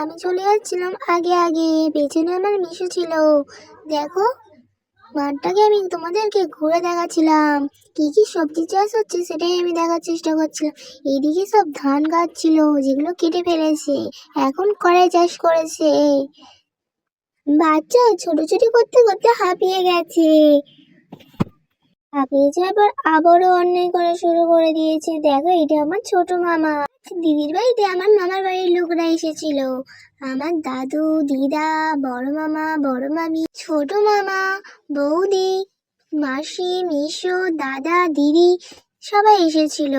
আমি চলে যাচ্ছিলাম আগে আগে, পেছনে আমার মিশু ছিল। দেখো, মাঠটাকে আমি তোমাদেরকে ঘুরে দেখাচ্ছিলাম, কি কি সবজি চাষ হচ্ছে সেটাই আমি দেখার চেষ্টা করছিলাম। এইদিকে সব ধান গাছ ছিল, যেগুলো কেটে ফেলেছে, এখন কড়াই চাষ করেছে। বাচ্চা ছোটাছুটি করতে করতে হাঁপিয়ে গেছে। হাঁপিয়ে যাওয়ার পর আবারও অন্যায় করা শুরু করে দিয়েছে। দেখো, এটা আমার ছোট মামা। দিদির বাড়িতে আমার মামার বাড়ির লোকরা এসেছিল। আমার দাদু, দিদা, বড় মামা, বড় মামি, ছোট মামা, বৌদি, মাসি, মিশো, দাদা, দিদি সবাই এসেছিল।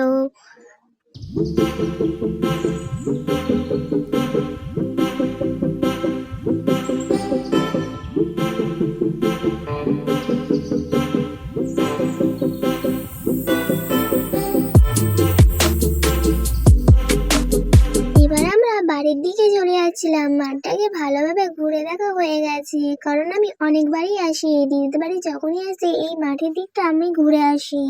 এবার আমরা বাড়ির দিকে চলে যাচ্ছিলাম। মাঠটাকে ভালোভাবে ঘুরে দেখা হয়ে গেছে, কারণ আমি অনেকবারই আসি। দিদির বাড়ি যখনই আসি এই মাঠের দিকটা আমি ঘুরে আসি।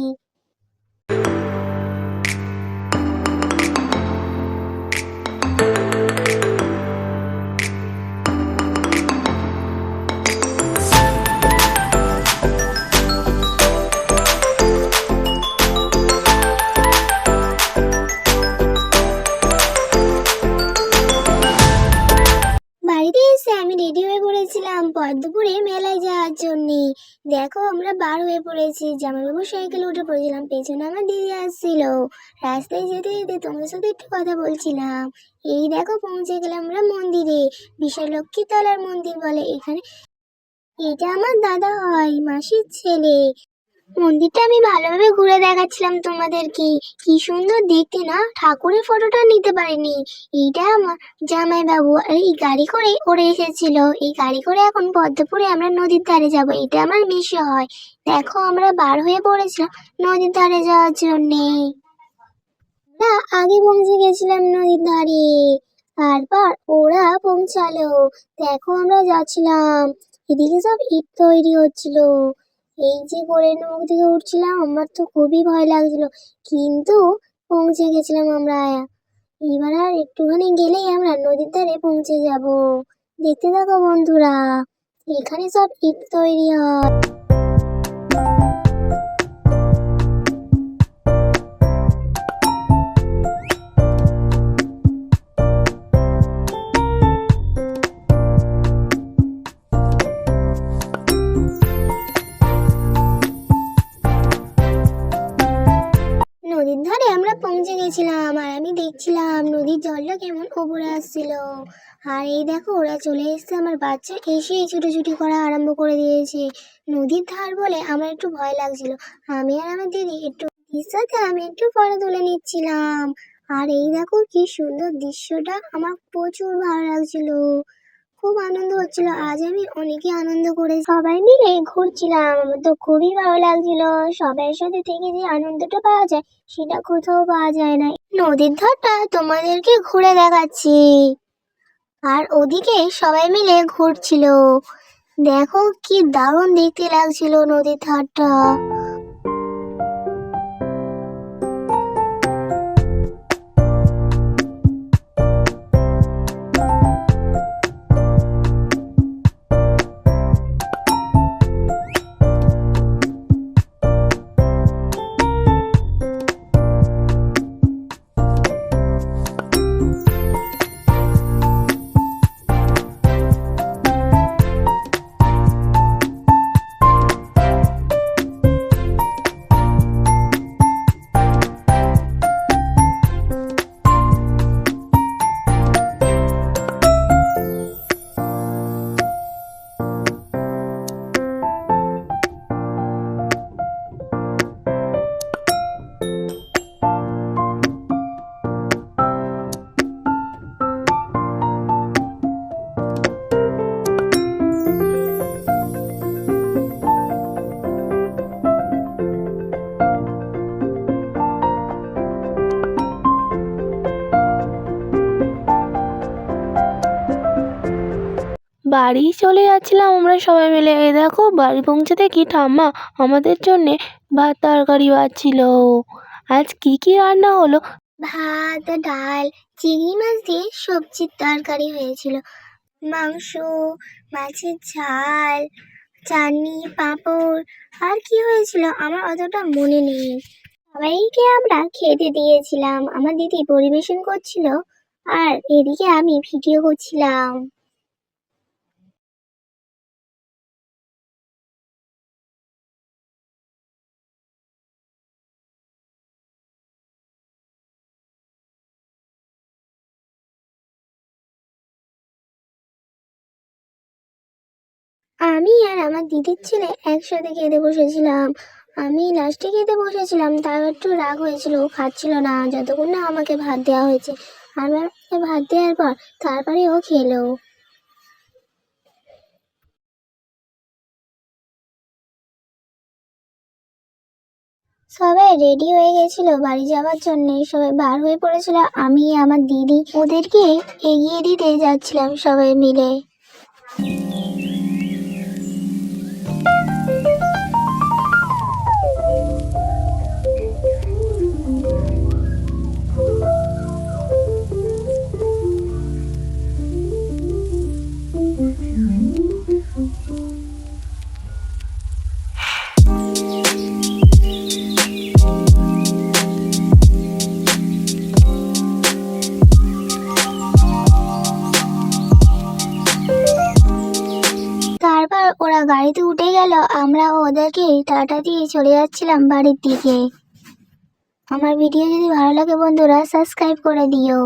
বাড়িতে এসে আমি রেডি হয়ে পড়েছিলাম পদ্মপুরে মেলায় যাওয়ার জন্যে। দেখো, আমরা বার হয়ে পড়েছি। জামাইবাবু সাইকেলে উঠে পড়েছিলাম, পেছনে আমার দিদি আসছিল। রাস্তায় যেতে যেতে তোমাদের সাথে একটু কথা বলছিলাম। এই দেখো, পৌঁছে গেলাম আমরা মন্দিরে। বিশালক্ষী তলার মন্দির বলে এখানে। এটা আমার দাদা হয়, মাসির ছেলে। মন্দিরটা আমি ভালোভাবে ঘুরে দেখাচ্ছিলাম তোমাদেরকে। কি সুন্দর দেখতে না? ঠাকুরের ফটোটা নিতে পারিনি। এইটা আমার জামাই বাবু এই গাড়ি করে ওড়ে এসেছিল। এই গাড়ি করে এখন পদ্মপুরে আমরা নদীর ধারে যাব। এটা আমার মিশো হয়। দেখো, আমরা বার হয়ে পড়েছিলাম নদীর ধারে যাওয়ার জন্যে। আমরা আগে পৌঁছে গেছিলাম নদীর ধারে, তারপর ওরা পৌঁছালো। দেখো, আমরা যাচ্ছিলাম, এদিকে সব ইট তৈরি হচ্ছিল। এই যে গোড়ের মুখ থেকে উঠছিলাম, আমার তো খুবই ভয় লাগছিল, কিন্তু পৌঁছে গেছিলাম আমরা। এবার আর একটুখানি গেলেই আমরা নদীর ধারে পৌঁছে যাব। দেখতে থাকো বন্ধুরা, এখানে সব ইট তৈরি হয়। নদীর ধারে আমরা পৌঁছে গেছিলাম, আর আমি দেখছিলাম নদীর জলটা কেমন ওপরে আসছিল। আর এই দেখো, ওরা চলে এসেছে। আমার বাচ্চা এসে ছুটোছুটি করা আরম্ভ করে দিয়েছে। নদীর ধার বলে আমার একটু ভয় লাগছিল। আমি আর আমার দিদি একটু দিদির সাথে আমি একটু ফটো তুলে নিচ্ছিলাম। আর এই দেখো, কি সুন্দর দৃশ্যটা, আমার প্রচুর ভালো লাগছিল, খুব আনন্দ হচ্ছিল। আজ আমি অনেকই আনন্দ করে সবাই মিলে ঘুরছিলাম। আমার তো খুবই ভালো লাগছিল। সবার সাথে থেকে যে আনন্দটা পাওয়া যায় সেটা কোথাও পাওয়া যায় না। নদীর ধারটা তোমাদেরকে ঘুরে দেখাচ্ছি, আর ওদিকে সবাই মিলে ঘুরছিল। দেখো, কি দারুণ দেখতে লাগছিল নদীর ধারটা। বাড়ি চলে যাচ্ছিলাম আমরা সবাই মিলে। এই দেখো, বাড়ি পৌঁছে দেখি ঠাম্মা আমাদের জন্যে ভাত তরকারি বাড়ছিল। আজ কি কি রান্না হলো ভাত, ডাল, চিংড়ি মাছ দিয়ে সবজির তরকারি হয়েছিল, মাংস, মাছের ঝাল, চাটনি, পাঁপড়। আর কি হয়েছিল আমার অতটা মনে নেই। সবাইকে আমরা খেতে দিয়েছিলাম, আমার দিদি পরিবেশন করছিল আর এদিকে আমি ভিডিও করছিলাম। আমি আর আমার দিদির ছেলে একসাথে খেতে বসেছিলাম। আমি লাস্টে খেতে বসেছিলাম, তার একটু রাগ হয়েছিল, ও খাচ্ছিল না যতক্ষণ না আমাকে ভাত দেওয়া হয়েছে। আমাকে ভাত দেওয়ার পর তারপরে ও খেলো। সবাই রেডি হয়ে গেছিল বাড়ি যাওয়ার জন্য, সবাই বার হয়ে পড়েছিল। আমি আমার দিদি ওদেরকে এগিয়ে দিতে যাচ্ছিলাম সবাই মিলে। তারপর ওরা গাড়িতে উঠে গেল, আমরা ওদেরকে টাটা দিয়ে চলে যাচ্ছিলাম বাড়ির দিকে। আমার ভিডিও যদি ভালো লাগে বন্ধুরা সাবস্ক্রাইব করে দিও।